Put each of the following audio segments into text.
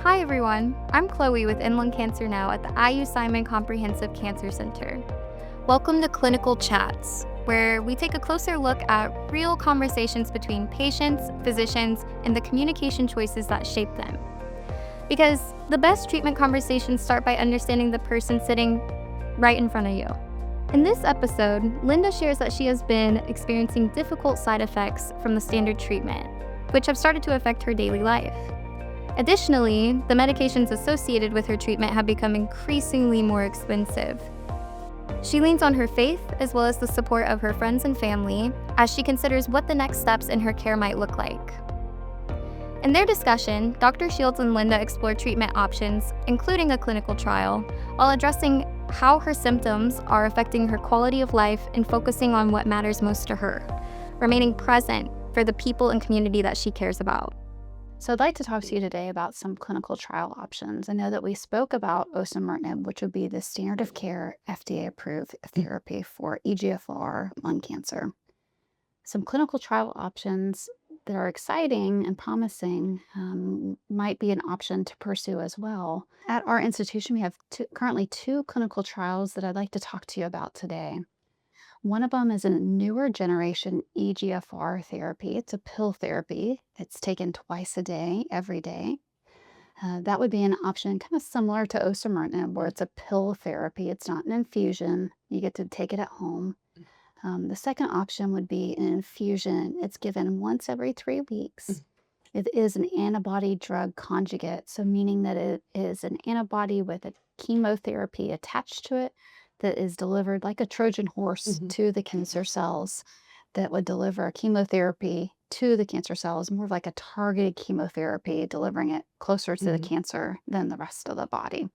Hi everyone, I'm Chloe with Inland Cancer Now at the IU Simon Comprehensive Cancer Center. Welcome to Clinical Chats, where we take a closer look at real conversations between patients, physicians, and the communication choices that shape them. Because the best treatment conversations start by understanding the person sitting right in front of you. In this episode, Linda shares that she has been experiencing difficult side effects from the standard treatment, which have started to affect her daily life. Additionally, the medications associated with her treatment have become increasingly more expensive. She leans on her faith as well as the support of her friends and family as she considers what the next steps in her care might look like. In their discussion, Dr. Shields and Linda explore treatment options, including a clinical trial, while addressing how her symptoms are affecting her quality of life and focusing on what matters most to her, remaining present for the people and community that she cares about. So I'd like to talk to you today about some clinical trial options. I know that we spoke about osimertinib, which would be the standard of care FDA-approved therapy for EGFR lung cancer. Some clinical trial options that are exciting and promising might be an option to pursue as well. At our institution, we have currently two clinical trials that I'd like to talk to you about today. One of them is a newer generation EGFR therapy. It's a pill therapy. It's taken twice a day, every day. That would be an option kind of similar to osimertinib, where it's a pill therapy. It's not an infusion. You get to take it at home. The second option would be an infusion. It's given once every 3 weeks. It is an antibody drug conjugate, so meaning that it is an antibody with a chemotherapy attached to it that is delivered like a Trojan horse to the cancer cells that would deliver chemotherapy to the cancer cells, more of like a targeted chemotherapy, delivering it closer to the cancer than the rest of the body.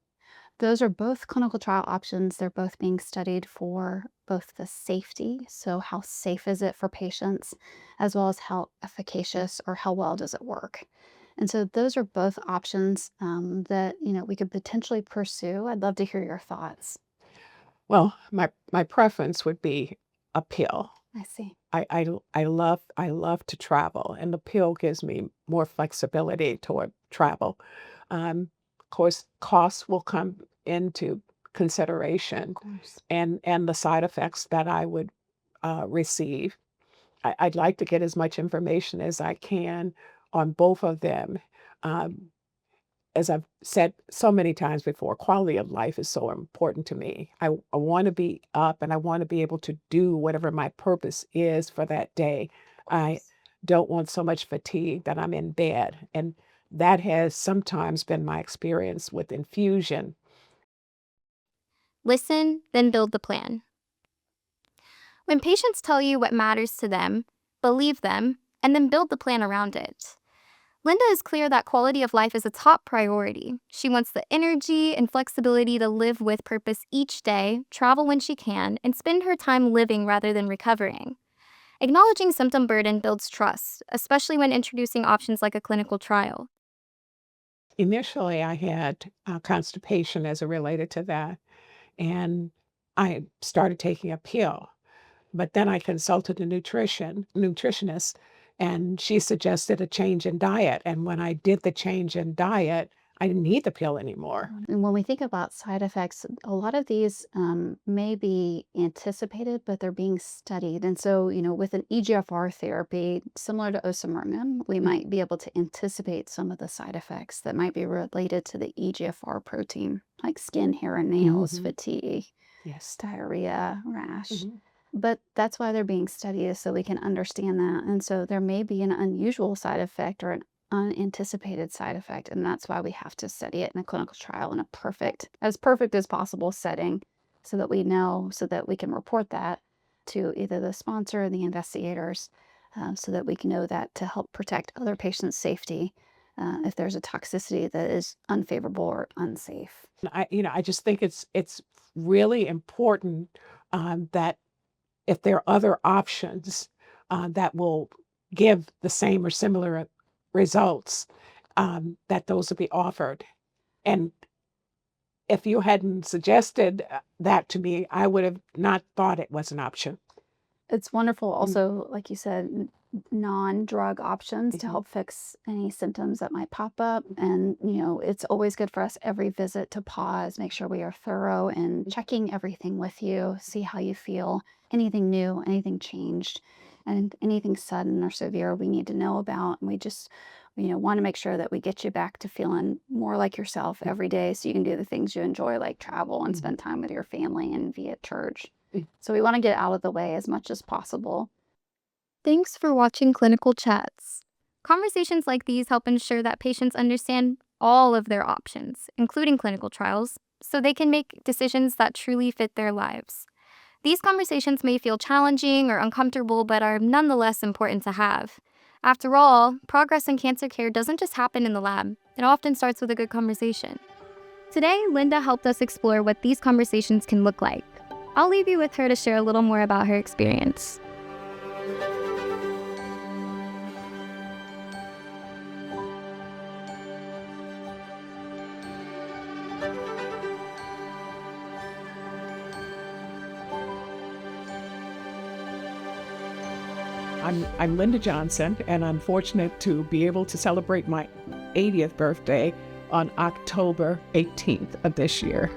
Those are both clinical trial options. They're both being studied for both the safety, so how safe is it for patients, as well as how efficacious or how well does it work. And so those are both options that we could potentially pursue. I'd love to hear your thoughts. Well, my preference would be a pill. I see. I love to travel, and the pill gives me more flexibility toward travel. Of course, costs will come into Of consideration, course. and the side effects that I would receive. I'd like to get as much information as I can on both of them. Um, as I've said so many times before, quality of life is so important to me. I want to be up and I want to be able to do whatever my purpose is for that day. Of I course. don't want so much fatigue that I'm in bed. And that has sometimes been my experience with infusion. Listen, then build the plan. When patients tell you what matters to them, believe them, and then build the plan around it. Linda is clear that quality of life is a top priority. She wants the energy and flexibility to live with purpose each day, travel when she can, and spend her time living rather than recovering. Acknowledging symptom burden builds trust, especially when introducing options like a clinical trial. Initially, I had constipation as it related to that, and I started taking a pill. But then I consulted a nutritionist, and she suggested a change in diet, and when I did the change in diet, I didn't need the pill anymore. And when we think about side effects, a lot of these may be anticipated, but they're being studied. And so, with an EGFR therapy, similar to osimertinib, we Mm, might be able to anticipate some of the side effects that might be related to the EGFR protein, like skin, hair, and nails, mhm, fatigue, yes. diarrhea, rash. Mhm. But that's why they're being studied, is so we can understand that. And so there may be an unusual side effect or an unanticipated side effect, and that's why we have to study it in a clinical trial in a perfect as possible setting, so that we know, so that we can report that to either the sponsor or the investigators, so that we can know that to help protect other patients' safety if there's a toxicity that is unfavorable or unsafe. And I just think it's really important, that if there are other options, that will give the same or similar results, that those will be offered. And if you hadn't suggested, that to me, I would have not thought it was an option. It's wonderful Mm, also, like you said, non-drug options to Mhm. help fix any symptoms that might pop up. And, it's always good for us every visit to pause, make sure we are thorough and checking everything with you, see how you feel, anything new, anything changed, and anything sudden or severe we need to know about. And we just, want to make sure that we get you back to feeling more like yourself every day so you can do the things you enjoy, like travel and Mhm. spend time with your family and be at church. Mm. So we want to get out of the way as much as possible. Thanks for watching Clinical Chats. Conversations like these help ensure that patients understand all of their options, including clinical trials, so they can make decisions that truly fit their lives. These conversations may feel challenging or uncomfortable, but are nonetheless important to have. After all, progress in cancer care doesn't just happen in the lab, it often starts with a good conversation. Today, Linda helped us explore what these conversations can look like. I'll leave you with her to share a little more about her experience. I'm Linda Johnson, and I'm fortunate to be able to celebrate my 80th birthday on October 18th of this year.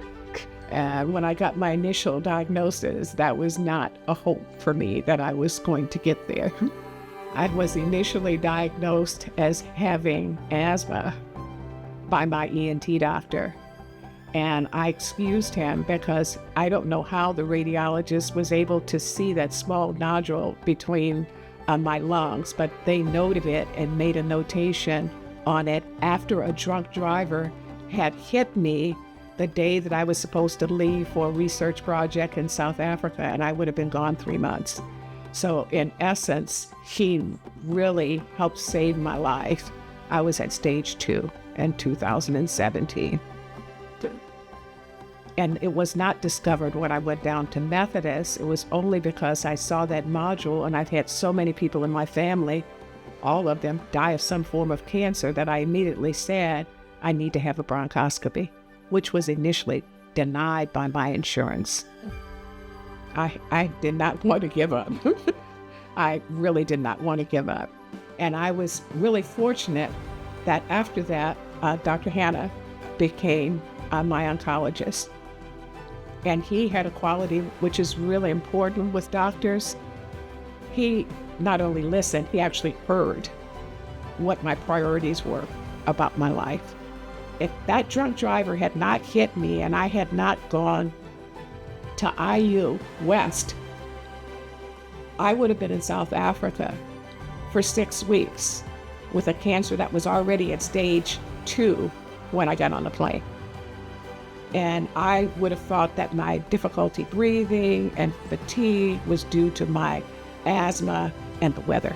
And when I got my initial diagnosis, that was not a hope for me that I was going to get there. I was initially diagnosed as having asthma by my ENT doctor. And I excused him because I don't know how the radiologist was able to see that small nodule between my lungs, but they noted it and made a notation on it after a drunk driver had hit me the day that I was supposed to leave for a research project in South Africa, and I would have been gone 3 months. So in essence, he really helped save my life. I was at stage 2 in 2017. And it was not discovered when I went down to Methodist. It was only because I saw that module, and I've had so many people in my family, all of them, die of some form of cancer, that I immediately said, I need to have a bronchoscopy, which was initially denied by my insurance. I did not want to give up. I really did not want to give up. And I was really fortunate that after that, Dr. Hanna became my oncologist. And he had a quality which is really important with doctors. He not only listened, he actually heard what my priorities were about my life. If that drunk driver had not hit me and I had not gone to IU West, I would have been in South Africa for 6 weeks with a cancer that was already at stage 2 when I got on the plane. And I would have thought that my difficulty breathing and fatigue was due to my asthma and the weather.